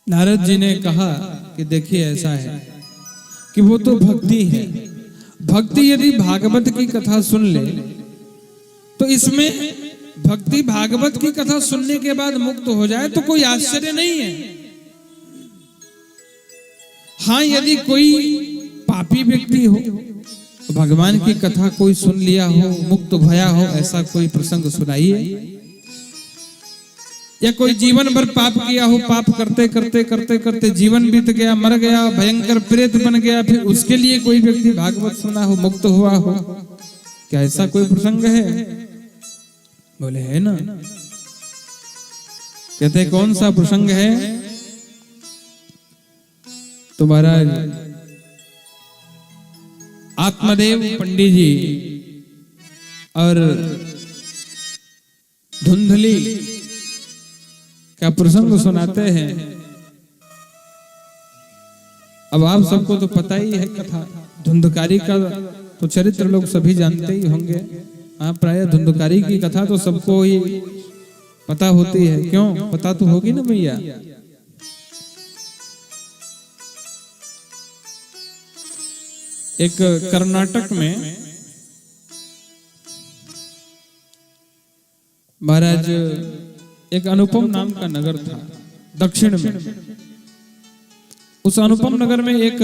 नारद जी ने कहा कि देखिए ऐसा है कि वो तो भक्ति है। भक्ति यदि भागवत की कथा सुन ले तो इसमें भक्ति भागवत की कथा सुनने के बाद मुक्त हो जाए तो कोई आश्चर्य नहीं है। हाँ, यदि कोई पापी व्यक्ति हो, भगवान की कथा कोई सुन लिया हो, मुक्त भया हो, ऐसा कोई प्रसंग सुनाइए। या कोई जीवन भर पाप किया हो, पाप करते करते करते करते जीवन बीत गया, मर गया, भयंकर प्रेत बन गया, फिर उसके लिए कोई व्यक्ति भागवत सुना हो, मुक्त हुआ हो, क्या ऐसा कोई प्रसंग है? बोले है ना। कहते कौन सा प्रसंग है? तो महाराज आत्मदेव पंडित जी और धुंधली का प्रसंग सुनाते हैं। अब आप सबको तो पता ही है कथा। धुंधकारी का तो चरित्र लोग सभी जानते ही होंगे। आप प्राय धुंधकारी की कथा तो सबको ही पता होती है। क्यों पता तो होगी ना भैया। एक कर्नाटक में महाराज एक अनुपम नाम का नगर था दक्षिण में। उस अनुपम नगर में एक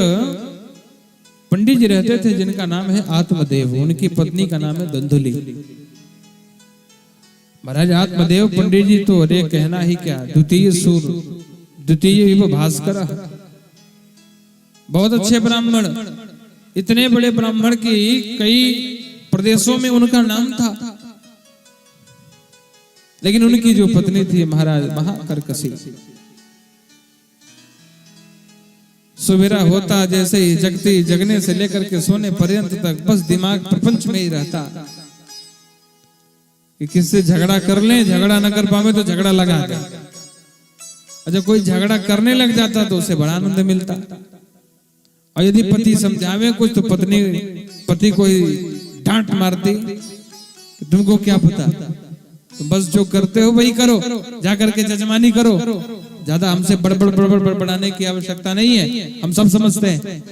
पंडित जी रहते थे जिनका नाम है आत्मदेव। उनकी पत्नी का नाम है धुंधली। महाराज आत्मदेव पंडित जी तो अरे कहना ही क्या, द्वितीय सूर, द्वितीय भास्कर, बहुत अच्छे ब्राह्मण। इतने बड़े ब्राह्मण की कई प्रदेशों में उनका नाम था। लेकिन उनकी जो पत्नी थी महाराज महाकर्कशी। सवेरा होता जैसे ही जगती, जगने से लेकर के सोने पर्यंत तक बस दिमाग प्रपंच में ही रहता कि किससे झगड़ा कर लें, झगड़ा न कर पावे तो झगड़ा लगा दे। और जब कोई झगड़ा करने लग जाता तो उसे बड़ा आनंद मिलता। और यदि पति समझावे कुछ तो पति को ही डांट मारती, तुमको क्या पता, तो बस जो करते हो वही करो, जाकर के जजमानी करो, ज्यादा हमसे बड़बड़ बढ़ाने की आवश्यकता नहीं है, हम सब समझते हैं।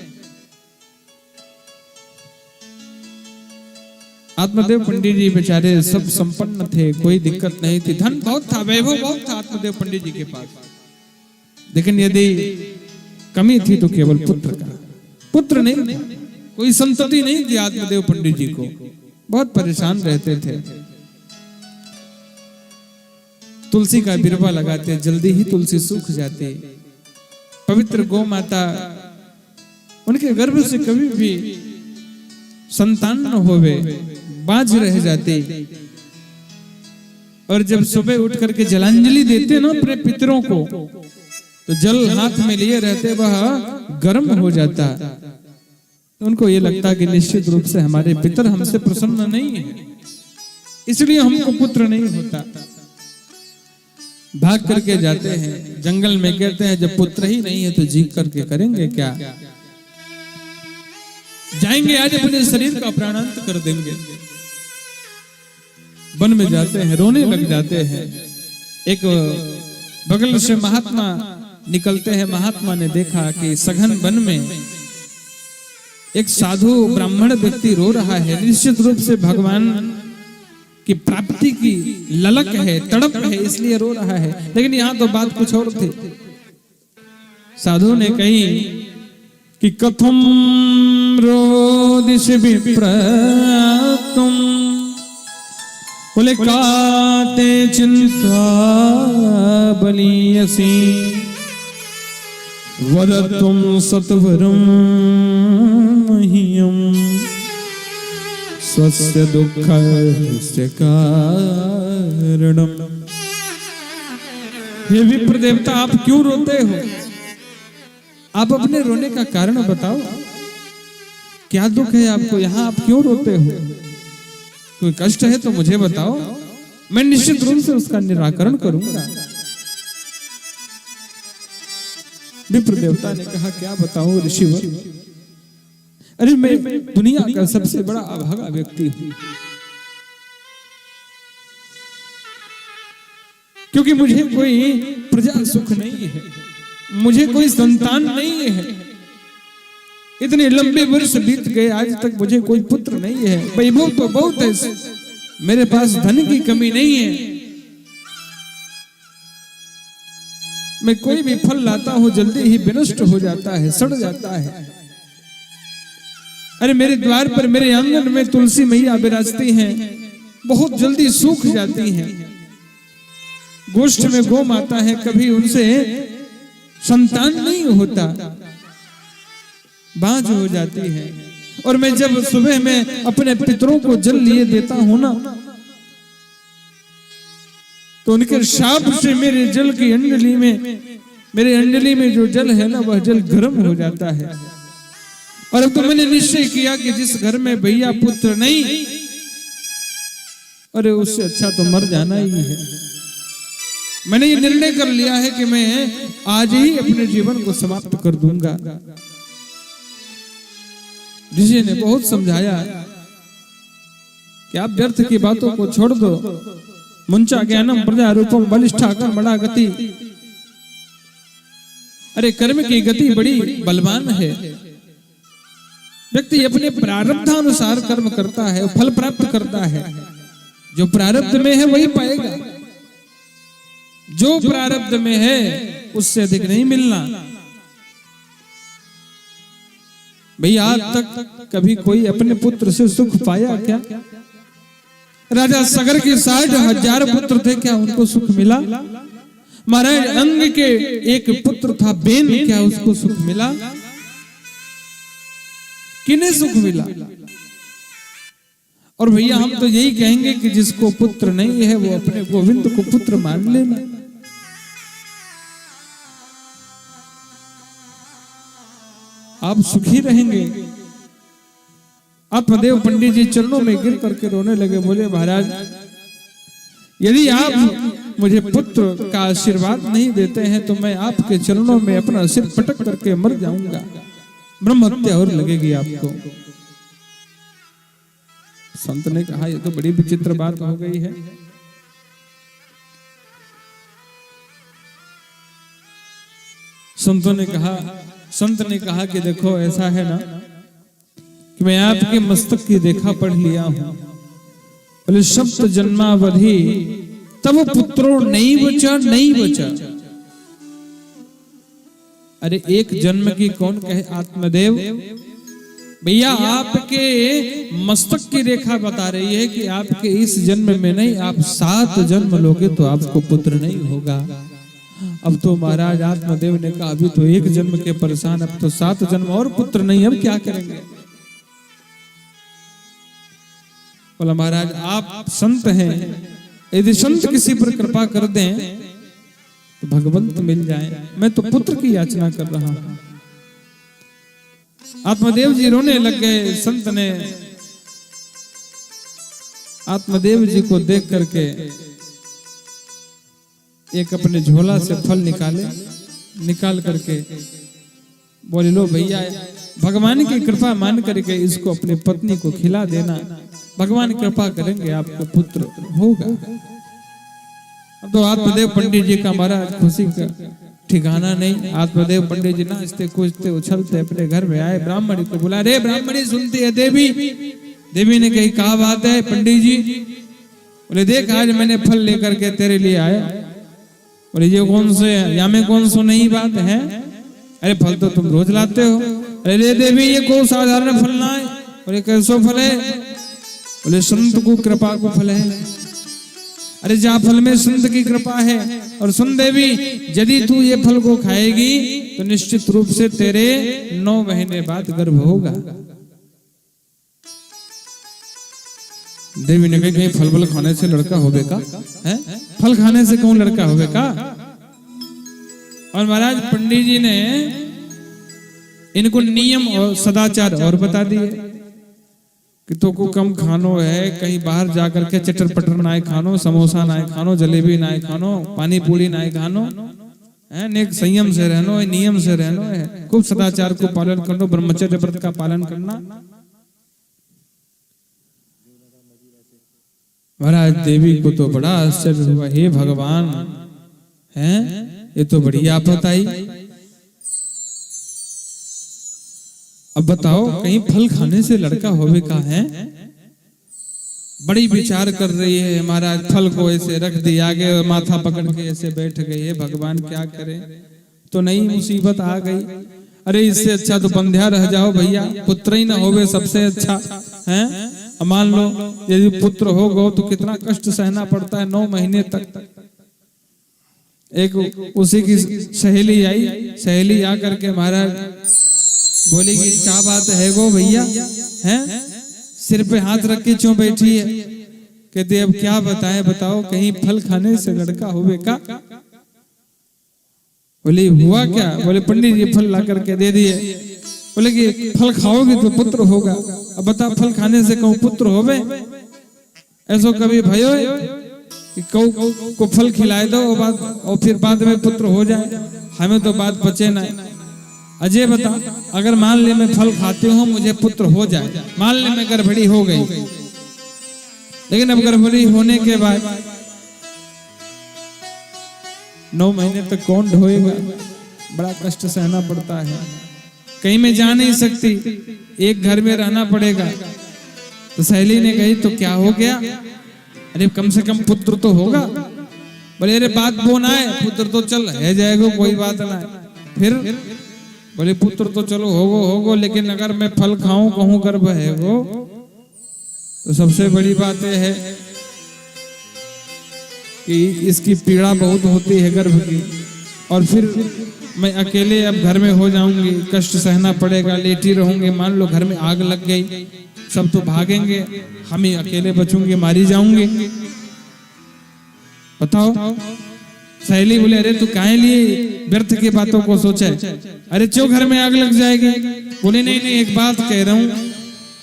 आत्मदेव पंडित जी बेचारे सब संपन्न थे, कोई दिक्कत नहीं थी, धन बहुत था, वैभव बहुत था आत्मदेव पंडित जी के पास। लेकिन यदि कमी थी तो केवल पुत्र का। पुत्र नहीं, कोई संतति नहीं थी आत्मदेव पंडित जी को। बहुत परेशान रहते थे। तुलसी का बिरवा लगाते, जल्दी ही तुलसी सूख जाते। पवित्र गौ माता उनके गर्भ से कभी भी संतान न होवे, बाज रह जाते। और जब सुबह उठ करके जलांजलि देते ना अपने पितरों को, तो जल हाथ में लिए रहते, वह गर्म हो जाता। तो उनको ये लगता कि निश्चित रूप से हमारे पितर हमसे प्रसन्न नहीं है, इसलिए हमको पुत्र नहीं होता। भाग करके जाते हैं जंगल में, कहते हैं जब पुत्र ही नहीं है तो जी करके करेंगे क्या, जाएंगे आज अपने शरीर का प्राणांत कर देंगे। वन में जाते हैं, रोने लग जाते हैं। एक बगल से महात्मा निकलते हैं। महात्मा ने देखा कि सघन वन में एक साधु ब्राह्मण व्यक्ति रो रहा है। निश्चित रूप से भगवान की प्राप्ति की ललक है, तड़प है, इसलिए रो रहा है। लेकिन यहां तो बात कुछ और थी। साधु ने कही कि कथम रोदिष विप्रतुम, बोले काते चिंता बलियसी, वदतुम सत्वरम मह्यम स्वस्य दुःखस्य कारणम। हे विप्र देवता, आप क्यों रोते हो? आप अपने रोने का कारण बताओ। क्या दुख है आपको? यहाँ आप क्यों रोते हो? कोई कष्ट है तो मुझे बताओ, मैं निश्चित रूप से उसका निराकरण करूंगा। विप्र देवता ने कहा क्या बताऊं ऋषिवर, अरे मैं दुनिया का सबसे बड़ा अभागा व्यक्ति हूं। क्योंकि मुझे कोई प्रजा सुख नहीं है, मुझे कोई संतान नहीं है। इतने लंबे वर्ष बीत गए, आज तक मुझे कोई पुत्र नहीं है। वैभव तो बहुत है, मेरे पास धन की कमी नहीं है। मैं कोई भी फल लाता हूं जल्दी ही विनष्ट हो जाता है, सड़ जाता है। अरे मेरे द्वार पर, मेरे आंगन में तुलसी मैया विराजती हैं, बहुत जल्दी सूख जाती हैं। गोष्ठ में गौ माता है, कभी उनसे संतान नहीं होता, बांझ हो जाती है। और मैं जब सुबह में अपने पितरों को जल लिए देता हूं ना, तो उनके शाप से मेरे जल की अंजलि में, मेरे अंजलि में जो जल है ना, वह जल गर्म हो जाता है। और अब तो मैंने निश्चय किया कि जिस घर में भैया पुत्र नहीं, अरे उससे अच्छा तो मर जाना ही है। मैंने ये निर्णय कर लिया है कि मैं आज ही अपने जीवन को समाप्त कर दूंगा। ऋषि ने बहुत समझाया कि आप व्यर्थ की बातों को छोड़ दो। मुंचा ज्ञानम प्रजा रूपम बलिष्ठा कर्म बड़ा गति। अरे कर्म की गति बड़ी बलवान है। व्यक्ति अपने प्रारब्धानुसार कर्म करता है, फल प्राप्त करता है। जो प्रारब्ध में है वही पाएगा, जो प्रारब्ध में है उससे अधिक नहीं मिलना। भैया आज तक कभी कोई अपने पुत्र से सुख पाया क्या? राजा सगर के 60,000 पुत्र थे, क्या उनको सुख मिला? महाराज अंग के एक पुत्र था बेन, क्या उसको सुख मिला? किन्हें सुख मिला? और भैया हम तो यही कहेंगे कि जिसको पुत्र नहीं है वो अपने गोविंद को पुत्र मान लेना। आप सुखी रहेंगे। आत्मदेव पंडित जी चरणों में गिर करके रोने लगे, बोले महाराज यदि आप मुझे पुत्र का आशीर्वाद नहीं देते हैं तो मैं आपके चरणों में अपना सिर पटक करके मर जाऊंगा, ब्रह्म हत्या और लगेगी आपको। संत ने कहा ये तो बड़ी विचित्र बात हो गई है। संत ने कहा कि देखो ऐसा है ना कि मैं आपके मस्तक की रेखा पढ़ लिया हूं, बोले सप्त जन्मावधि तब पुत्रो नहीं बचा। अरे एक जन्म की कौन कहे आत्मदेव? भैया आपके मस्तक की रेखा बता रही है कि आपके इस जन्म में नहीं, आप 7 जन्म लोगे तो आपको पुत्र नहीं होगा। अब तो महाराज आत्मदेव ने कहा अभी तो 1 जन्म के परेशान, अब तो 7 जन्म और पुत्र नहीं, अब क्या करेंगे? बोला महाराज आप संत हैं, यदि संत किसी पर कृपा कर दें तो भगवंत मिल जाए, मैं तो पुत्र की याचना कर रहा हूं। आत्मदेव जी रोने लग गए। संत ने आत्मदेव जी को देख करके एक अपने झोला से फल निकाल करके बोले लो भैया भगवान की कृपा मान करके इसको अपनी पत्नी को खिला देना, भगवान कृपा करेंगे आपको पुत्र होगा। अब तो आत्मदेव पंडित जी का महाराज खुशी का ठिकाना नहीं। आत्मदेव पंडित जी नाचते कूदते उछलते अपने घर में आए, ब्राह्मणी को बुला, रे ब्राह्मणी सुनती है देवी। देवी ने कही कहा बात है पंडित जी? बोले देख आज मैंने फल लेकर के तेरे लिए आया। बोले ये कौन से या में कौन सो नहीं बात है? अरे फल तो तुम रोज लाते हो। अरे देवी ये कोई साधारण फल ना है। बोले कैसो फल है? बोले संत को कृपा को फल है। अरे जा फल में संत की कृपा है। और सुन देवी यदि तू ये फल को खाएगी तो निश्चित रूप से तेरे 9 महीने बाद गर्भ होगा। देवी ने कहा फल खाने से लड़का होगा? फल खाने से कौन लड़का होगा? और महाराज पंडित जी ने इनको नियम और सदाचार और बता दिए कि तो को कम खानो है, कहीं बाहर जाकर के चटर पटर ना खानो, समोसा ना खानो, जलेबी ना खानो, पानी पूरी ना खानो, है नेक संयम से रहनो है, नियम से रहनो है, खूब सदाचार को पालन करनो, ब्रह्मचर्य व्रत का पालन करना। महाराज देवी को तो बड़ा आश्चर्य हुआ, हे भगवान हैं? ये तो बड़ी आफत आई। अब बताओ कहीं फल खाने से लड़का होवे का है? बड़ी विचार कर रही है, महाराज फल को ऐसे रख दिया आगे, माथा पकड़ के ऐसे बैठ गई है, भगवान क्या करे, तो नई मुसीबत आ गई। अरे इससे अच्छा तो बंध्या रह जाओ भैया, पुत्र ही ना होवे सबसे अच्छा है। मान लो यदि पुत्र हो गो तो कितना कष्ट सहना पड़ता है 9 महीने तक। एक उसी की सहेली आई, सहेली आकर के महाराज बोली कि क्या बात है गो भैया, हैं सिर पे हाथ रख के क्यों बैठी है? कहते अब क्या बताएं, बताओ कहीं फल खाने से लड़का होवे का? बोले हुआ क्या? बोले पंडित जी फल ला करके दे दिए। बोले कि फल खाओगे तो पुत्र होगा। अब बता फल खाने से कहूं पुत्र होवे? ऐसो कभी भयो कि कौ को फल खिलाए दो और फिर बाद में पुत्र हो जाए? हमें तो बात बचे ना। अजय बता, अगर मान ले मैं फल खाती हूँ मुझे पुत्र हो जाए, मान ले मैं गर्भवती हो गई, लेकिन अब गर्भवती होने के बाद 9 महीने तक कौन ढोएगा? बड़ा कष्ट सहना पड़ता है, कहीं में जा नहीं सकती, एक घर में रहना पड़ेगा। तो सहेली ने कही तो क्या हो गया? अरे कम से कम पुत्र तो होगा। बोले अरे बात वो ना है, पुत्र तो चल है जाएगा कोई बात ना है। फिर बोले पुत्र तो चलो होगो, लेकिन अगर मैं फल खाऊं कहूं गर्भ है वो, तो सबसे बड़ी बात यह है कि इसकी पीड़ा बहुत होती है गर्भ की, और फिर मैं अकेले अब घर में हो जाऊंगी, कष्ट सहना पड़ेगा, लेटी रहूंगी। मान लो घर में आग लग गई, सब तो भागेंगे, हम ही अकेले बचूंगी, मारी जाऊंगी। बताओ। सहेली बोले अरे तू काहे लिए व्यर्थ की बातों को सोचे? अरे क्यों घर में आग लग जाएगी? बोले नहीं नहीं एक बात कह रहा हूं,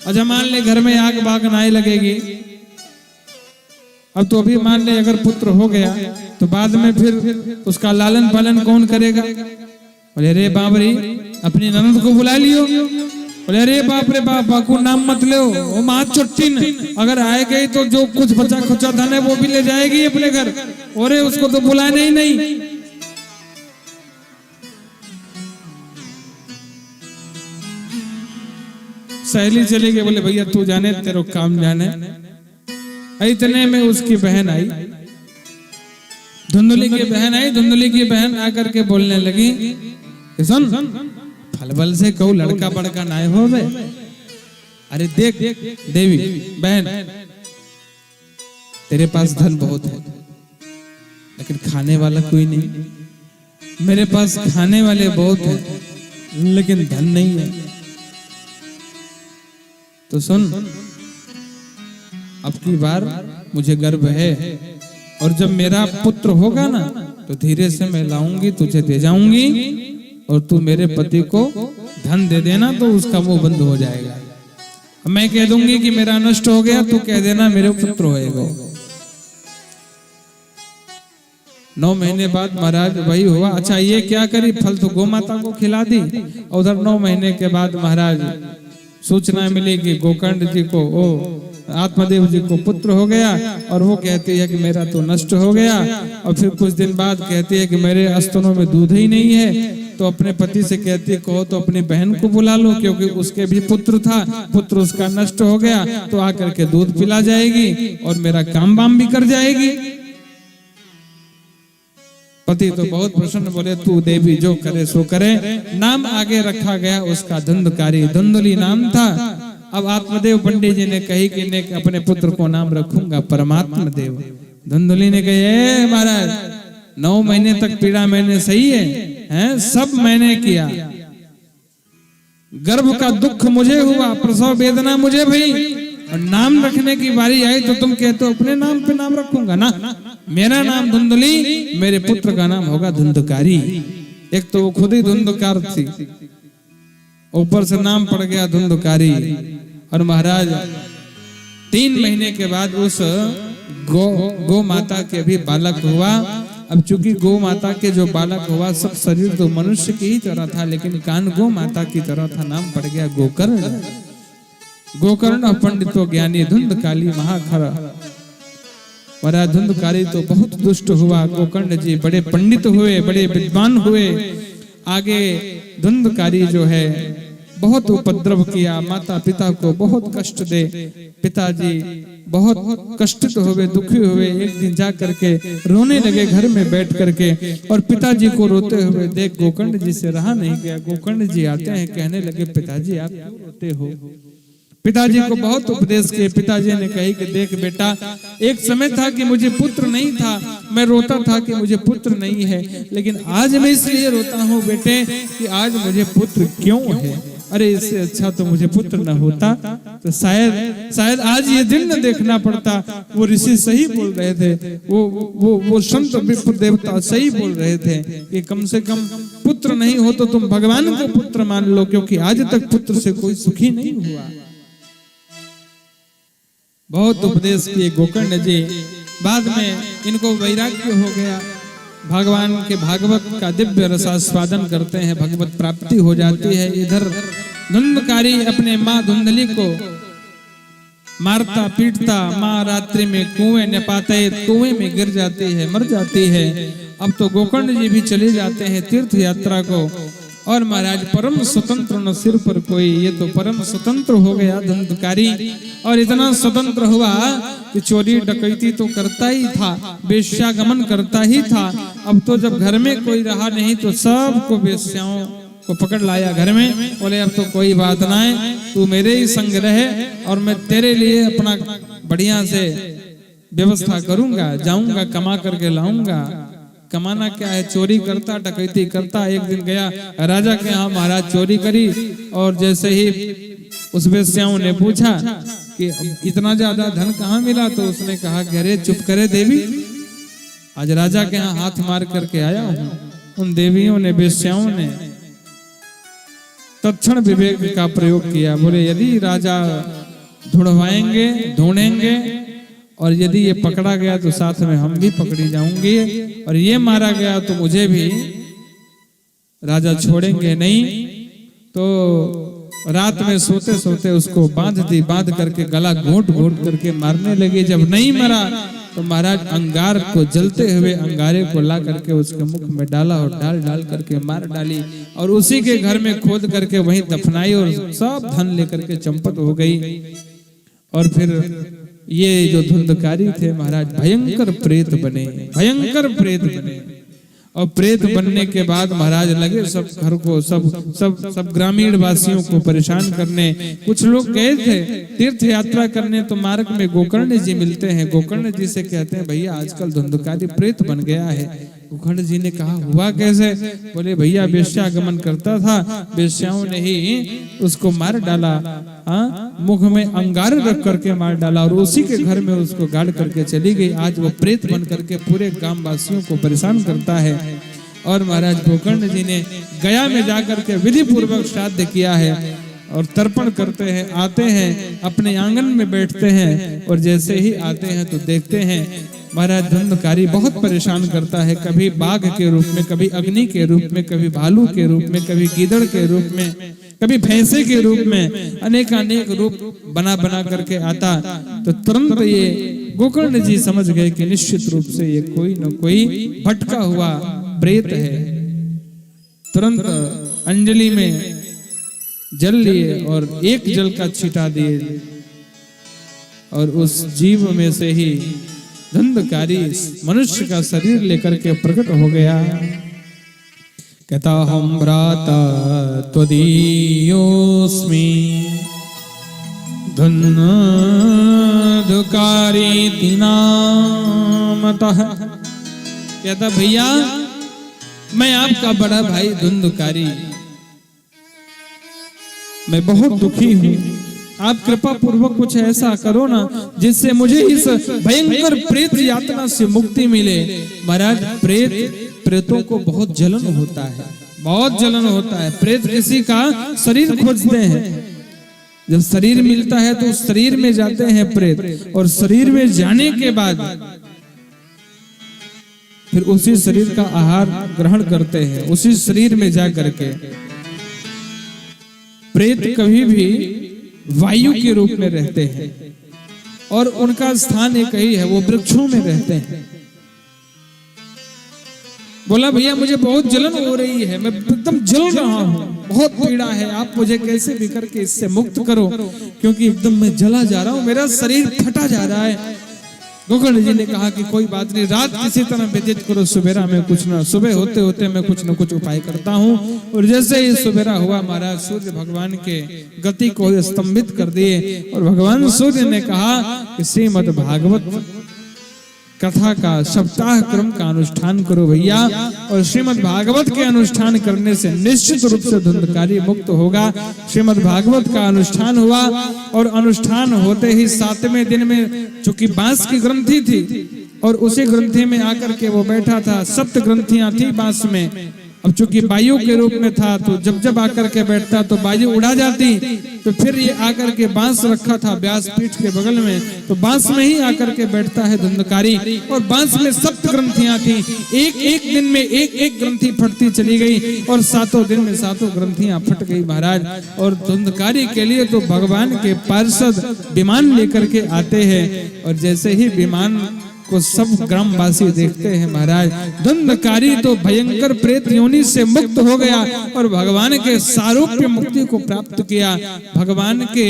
अच्छा मान ले घर में आग बाग नहीं लगेगी, अब तो अभी मान ले अगर पुत्र हो गया तो बाद में फिर उसका लालन पालन कौन करेगा? बोले अरे बाबरी अपनी ननद को बुला लियो। बोले अरे बाप रे बाप, बाकू नाम मत लो, वो माँ चुट्टी अगर आए गई तो जो कुछ बचा खुचा धन है वो भी ले जाएगी अपने घर, और उसको तो बुलाने ही नहीं। सहेली चली गई, बोले भैया तू जाने तेरे काम जाने। इतने में उसकी बहन आई, धुंधली की बहन आई। धुंधली की बहन आकर के बोलने लगी सुन फल बल से कहू लड़का बड़का ना हो बे। अरे देख देवी बहन, तेरे पास धन बहुत है लेकिन खाने वाला कोई नहीं, मेरे पास खाने वाले बहुत हैं लेकिन धन नहीं है। तो सुन अब की बार मुझे गर्व है, और जब मेरा पुत्र होगा ना तो धीरे से मैं लाऊंगी, तुझे दे जाऊंगी, और तू मेरे पति को धन दे देना तो उसका मुंह बंद हो जाएगा। मैं कह दूंगी कि मेरा नष्ट हो गया, तू कह देना मेरे पुत्र होएगा। 9 महीने बाद महाराज वही हुआ। अच्छा ये क्या करी, फल तो गौ माता को खिला दी, और उधर 9 महीने के बाद महाराज सूचना मिली कि गोकर्ण जी को, आत्मदेव जी को पुत्र हो गया, और वो कहती है कि मेरा तो नष्ट हो गया। और फिर कुछ दिन बाद कहती है कि मेरे स्तनों में दूध ही नहीं है, तो अपने पति से कहती है कहो तो अपनी बहन को बुला लो, क्योंकि उसके भी पुत्र था, पुत्र उसका नष्ट हो गया, तो आकर के दूध पिला जाएगी और मेरा काम वाम भी कर जाएगी। पति तो बहुत प्रसन्न, बोले तू देवी जो करे सो करे। नाम आगे रखा गया उसका धुंधकारी, धुंधली नाम था। अब आत्मदेव पंडित जी ने कही कि ने अपने पुत्र को नाम रखूंगा परमात्मा देव। धुंधली ने कहे महाराज 9 महीने तक पीड़ा मैंने सही है, सब मैंने किया, गर्भ का दुख मुझे हुआ, प्रसव वेदना मुझे भई, और नाम रखने की बारी आई तो तुम कहते हो अपने नाम पे नाम रखूंगा ना। मेरा नाम धुंधली, मेरे पुत्र का नाम होगा धुंधकारी। एक तो वो खुद ही धुंधकार थी, ऊपर से नाम पड़ गया धुंधकारी। और महाराज 3 महीने के बाद उस गौ माता के भी बालक हुआ। अब चूंकि गौ माता के जो बालक हुआ सब शरीर तो मनुष्य की ही तरह था, लेकिन कान गौ माता की तरह था, नाम पड़ गया गोकर्ण। गोकर्ण पंडितो ज्ञानी धुंध काली महाखर। महाराज धुंधकारी तो बहुत दुष्ट हुआ। गोकर्ण जी बड़े पंडित हुए, बड़े विद्वान हुए। आगे धुंधकारी जो है बहुत उपद्रव किया, माता पिता को बहुत कष्ट दे। पिताजी बहुत कष्टित हुए, दुखी हुए। एक दिन जा करके रोने लगे घर में बैठ करके, और पिताजी को रोते हुए देख गोकर्ण जी से रहा नहीं गया। गोकर्ण जी आते हैं, कहने लगे पिताजी आप क्यों रोते हो? पिताजी को बहुत उपदेश किए। पिताजी ने कही कि देख बेटा, एक समय था कि मुझे पुत्र नहीं था, मैं रोता था कि मुझे पुत्र नहीं है, लेकिन आज मैं इसलिए रोता हूँ बेटे कि आज मुझे पुत्र क्यों है। अरे इससे अच्छा तो मुझे पुत्र न होता तो शायद आज ये दिन न देखना पड़ता। वो ऋषि सही बोल रहे थे, वो संत विप्र देवता सही बोल रहे थे कि कम से कम पुत्र नहीं हो तो तुम भगवान को पुत्र मान लो, क्योंकि आज तक पुत्र से कोई सुखी नहीं हुआ। बहुत उपदेश किए गोकर्ण जी। बाद में इनको वैराग्य हो गया, भगवान के भागवत का दिव्य रसास्वादन करते हैं, भगवत प्राप्ति हो जाती है। इधर धुंधकारी अपने माँ धुंधली को मारता पीटता, माँ रात्रि में कुएं न पाते, कुएं में गिर जाती है, मर जाती है। अब तो गोकर्ण जी भी चले जाते हैं तीर्थ यात्रा को, और महाराज परम स्वतंत्र न सिर पर कोई। ये तो परम स्वतंत्र हो गया धुंधकारी, और इतना स्वतंत्र हुआ कि चोरी डकैती तो करता ही था, वेश्यागमन करता ही था। अब तो जब घर में कोई रहा नहीं तो सबको वेश्याओं को पकड़ लाया घर में। बोले अब तो कोई बात ना है, तू मेरे ही संग रहे और मैं तेरे लिए अपना बढ़िया से व्यवस्था करूंगा, जाऊंगा कमा करके लाऊंगा। कमाना क्या है, चोरी करता डकैती करता। एक दिन गया राजा के यहाँ, महाराज चोरी करी, और जैसे ही उस वेश्याओं ने पूछा कि इतना ज्यादा धन कहाँ मिला, तो उसने कहा कि अरे चुप करे देवी, आज राजा के यहाँ हाथ मार करके आया हूँ। उन देवियों ने, वेश्याओं ने तत्क्षण विवेक का प्रयोग किया। बोले यदि राजा ढूंढवाएंगे, ढूंढेंगे, और यदि ये पकड़ा गया तो साथ में हम भी पकड़ी जाऊंगी, और ये मारा गया तो मुझे भी राजा छोड़ेंगे नहीं। तो रात में सोते सोते उसको बांध करके गला घोंट घोंट करके मारने लगे। जब नहीं मरा तो महाराज अंगार को, जलते हुए अंगारे को ला करके उसके मुख में डाला, और डाल करके मार डाली, और उसी के घर में खोद करके वहीं दफनाई, और सब धन लेकर के चंपत हो गई। और फिर ये जो धुंधकारी थे महाराज भयंकर प्रेत बने, भयंकर प्रेत बने। और प्रेत बनने के बाद महाराज लगे सब घर को, सब ग्रामीण वासियों को परेशान करने। कुछ लोग गए थे तीर्थ यात्रा करने, तो मार्ग में गोकर्ण जी मिलते हैं। गोकर्ण जी से कहते हैं भैया आजकल धुंधकारी प्रेत बन गया है। गोकर्ण जी ने कहा हुआ कैसे? बोले भैया वेश्यागमन करता था, वेश्याओं ने ही उसको मार डाला, मुख में अंगार रख करके मार डाला, और उसी के घर में उसको गाड़ करके चली गई। आज वो प्रेत बन करके पूरे ग्राम वासियों को परेशान करता है। और महाराज गोकर्ण जी ने गया में जाकर के विधि पूर्वक श्राद्ध किया है, और तर्पण करते हैं। आते हैं अपने आंगन में बैठते हैं, और जैसे ही आते हैं तो देखते हैं महाराज धुंधकारी बहुत परेशान करता है। कभी बाघ के रूप में, कभी अग्नि के रूप में, कभी भालू के रूप में, कभी गीदड़ के रूप में, कभी भैंसे के रूप में, अनेक रूप बना करके आता। तो तुरंत ये गोकर्ण जी समझ गए कि निश्चित रूप से ये कोई न कोई भटका हुआ प्रेत है। तुरंत अंजलि में जल लिए और एक जल का छींटा दिए, और उस जीव में से ही धुंधकारी मनुष्य का शरीर लेकर के प्रकट हो गया। कहता हम भ्राता त्वदीयोस्मि धुंधकारी नामतः। कहता भैया मैं आपका बड़ा भाई धुंधकारी, मैं बहुत दुखी हूँ, आप कृपा पूर्वक कुछ ऐसा करो ना जिससे मुझे इस भयंकर प्रेत यातना से मुक्ति मिले। महाराज प्रेतों को बहुत जलन होता है, बहुत जलन होता है। प्रेत किसी का शरीर खोजते हैं, जब शरीर मिलता है तो उस शरीर में जाते हैं प्रेत, और शरीर में जाने के बाद फिर उसी शरीर का आहार ग्रहण करते हैं। उसी शरीर में जा करके प्रेत कभी भी वायु के रूप में रहते हैं, और उनका स्थान एक ही है, वो वृक्षों में रहते हैं। बोला भैया मुझे बहुत जलन हो रही है, मैं एकदम जल रहा हूं, बहुत पीड़ा है, आप मुझे कैसे भी करके इससे मुक्त करो, क्योंकि एकदम मैं जला जा रहा हूं, मेरा शरीर फटा जा रहा है। गोकर्ण जी ने कहा कि कोई बात नहीं, रात किसी तरह व्यतीत करो, सुबेरा में सुबह होते होते मैं कुछ न कुछ उपाय करता हूं। और जैसे ही सुबेरा हुआ, महाराज सूर्य भगवान के गति को स्तंभित कर दिए और भगवान सूर्य ने कहा कि श्रीमद् भागवत कथा का सप्ताह क्रम का अनुष्ठान करो भैया, और श्रीमद् भागवत के अनुष्ठान करने से निश्चित रूप से धुंधकारी मुक्त होगा। श्रीमद् भागवत का अनुष्ठान हुआ और अनुष्ठान होते ही 7वें दिन में, चूंकि बांस की ग्रंथि थी और उसी ग्रंथि में आकर के वो बैठा था, 7 ग्रंथियां थी बांस में। अब चूंकि वायु के रूप में था, तो जब जब आकर के बैठता तो वायु उड़ा जाती, तो फिर ये आकर के बांस रखा था व्यास पीठ के बगल में, तो बांस में ही आकर के बैठता है धुंधकारी। और बांस में 7 ग्रंथियां थी, एक एक दिन में एक एक ग्रंथि फटती चली गई और 7 दिन में 7 ग्रंथियां फट गई महाराज। और धुंधकारी के लिए तो भगवान के पार्षद विमान लेकर के आते हैं, और जैसे ही विमान को सब ग्रामवासी देखते हैं महाराज, धुंधकारी तो भयंकर प्रेत योनि से मुक्त हो गया और भगवान के सारूप्य मुक्ति को प्राप्त किया। भगवान के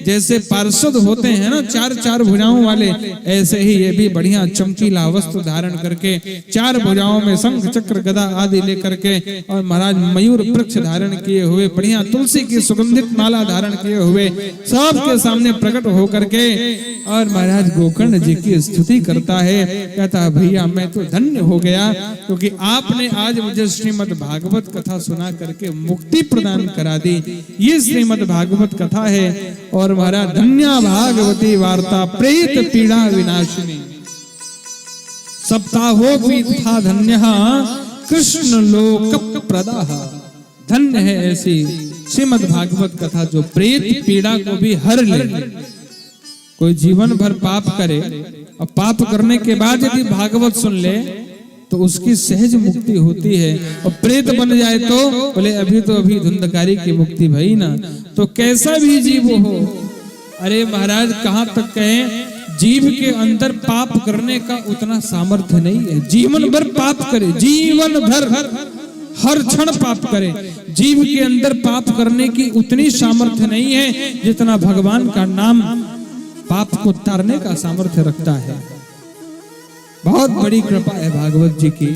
जैसे पार्षद होते हैं ना 4 भुजाओं वाले, ऐसे ही ये भी बढ़िया चमकीला वस्त्र धारण करके 4 भुजाओं में शंख चक्र गदा आदि लेकर के, और महाराज मयूर वृक्ष धारण किए हुए, बढ़िया तुलसी की सुगंधित माला धारण किए हुए सबके सामने प्रकट होकर के और महाराज गोकर्ण जी की स्तुति करता है। कहता भैया मैं तो धन्य हो गया, क्योंकि आपने आज मुझे श्रीमद् भागवत कथा सुना करके मुक्ति प्रदान करा दी। ये श्रीमद् भागवत कथा है। और महाराज धन्या भागवती वार्ता प्रेत पीड़ा विनाशिनी, सप्ताहोपि तथा धन्यः कृष्ण लोक प्रदाः। धन्य है ऐसी श्रीमद् भागवत कथा जो प्रेत पीड़ा को भी हर ले। कोई जीवन भर पाप करे और पाप करने के बाद यदि भागवत सुन ले तो उसकी सहज मुक्ति होती है, और प्रेत बन जाए तो बोले अभी धुंधकारी की मुक्ति भई ना, तो कैसा भी जीव हो। अरे महाराज कहां तक कहें, जीव के अंदर पाप करने का उतना सामर्थ्य नहीं है। जीवन भर पाप करे, जीवन भर हर क्षण पाप करे, जीव के अंदर पाप करने की उतनी सामर्थ्य नहीं है जितना भगवान का नाम पाप को तारने का सामर्थ्य रखता है। बहुत बड़ी कृपा है भागवत जी की।